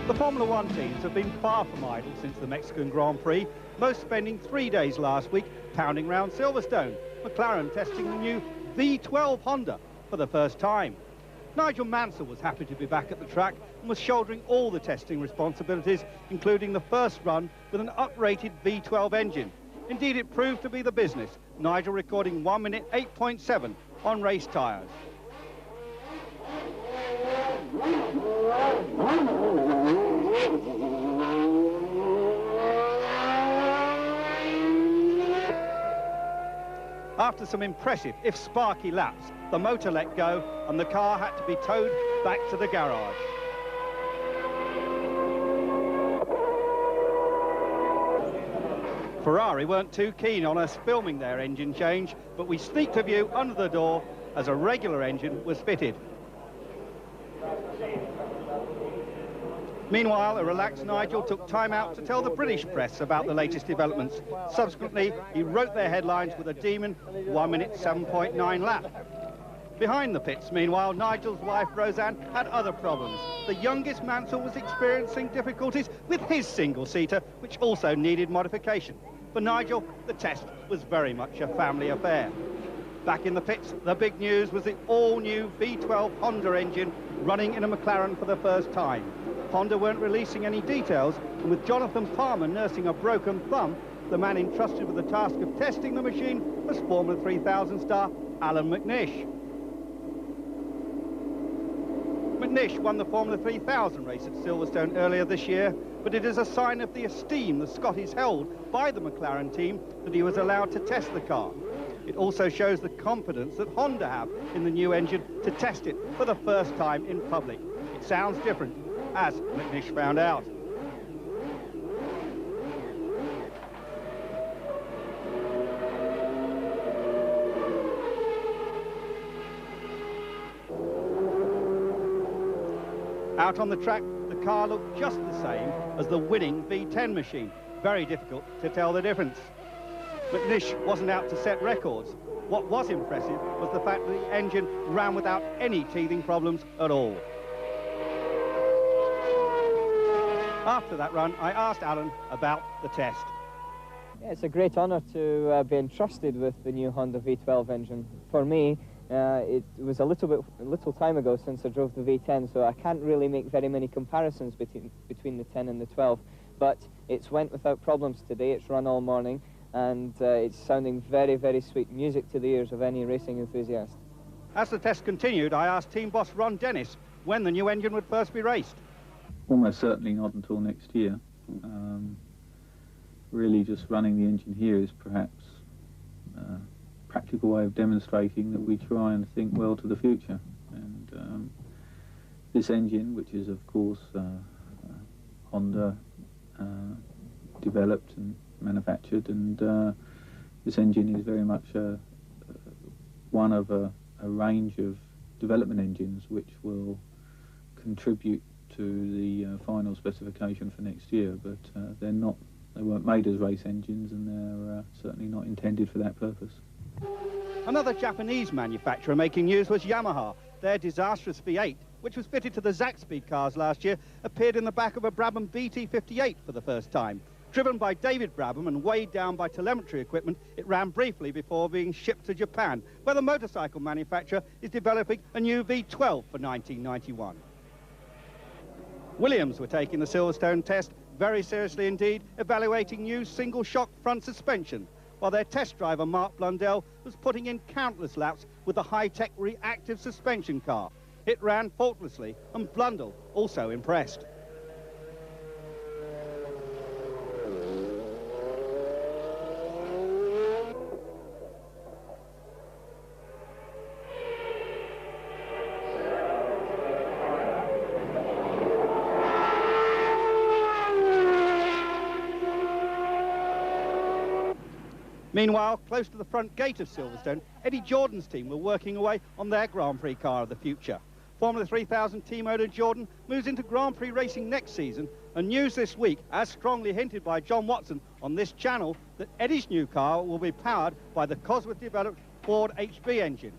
The Formula One teams have been far from idle since the Mexican Grand Prix, most spending 3 days last week pounding round Silverstone, McLaren testing the new V12 Honda for the first time. Nigel Mansell was happy to be back at the track and was shouldering all the testing responsibilities, including the first run with an uprated V12 engine. Indeed, it proved to be the business, Nigel recording 1 minute 8.7 on race tyres. After some impressive, if sparky laps, the motor let go and the car had to be towed back to the garage. Ferrari weren't too keen on us filming their engine change, but we sneaked a view under the door as a regular engine was fitted. Meanwhile, a relaxed Nigel took time out to tell the British press about the latest developments. Subsequently, he wrote their headlines with a demon 1 minute 7.9 lap. Behind the pits, meanwhile, Nigel's wife Roseanne had other problems. The youngest Mansell was experiencing difficulties with his single-seater, which also needed modification. For Nigel, the test was very much a family affair. Back in the pits, the big news was the all-new V12 Honda engine running in a McLaren for the first time. Honda weren't releasing any details, and with Jonathan Palmer nursing a broken thumb, the man entrusted with the task of testing the machine was Formula 3000 star Allan McNish. McNish won the Formula 3000 race at Silverstone earlier this year, but it is a sign of the esteem the Scotties held by the McLaren team that he was allowed to test the car. It also shows the confidence that Honda have in the new engine to test it for the first time in public. It sounds different, as McNish found out. Out on the track, the car looked just the same as the winning V10 machine. Very difficult to tell the difference. McNish wasn't out to set records. What was impressive was the fact that the engine ran without any teething problems at all. After that run, I asked Allan about the test. Yeah, it's a great honour to be entrusted with the new Honda V12 engine. For me, it was a little time ago since I drove the V10, so I can't really make very many comparisons between the 10 and the 12. But it's went without problems today. It's run all morning, and it's sounding very, very sweet music to the ears of any racing enthusiast. As the test continued, I asked team boss Ron Dennis when the new engine would first be raced. Almost certainly not until next year. Really just running the engine here is perhaps a practical way of demonstrating that we try and think well to the future. And this engine, which is of course Honda developed and manufactured, and this engine is very much one of a range of development engines which will contribute to the final specification for next year, but they weren't made as race engines, and they're certainly not intended for that purpose. Another Japanese manufacturer making news was Yamaha. Their disastrous V8, which was fitted to the Zaxby cars last year, appeared in the back of a Brabham BT58 for the first time. Driven by David Brabham and weighed down by telemetry equipment, it ran briefly before being shipped to Japan, where the motorcycle manufacturer is developing a new V12 for 1991. Williams were taking the Silverstone test very seriously indeed, evaluating new single-shock front suspension, while their test driver, Mark Blundell, was putting in countless laps with the high-tech reactive suspension car. It ran faultlessly, and Blundell also impressed. Meanwhile, close to the front gate of Silverstone, Eddie Jordan's team were working away on their Grand Prix car of the future. Formula 3000 team owner Jordan moves into Grand Prix racing next season, and news this week, as strongly hinted by John Watson on this channel, that Eddie's new car will be powered by the Cosworth-developed Ford HB engine.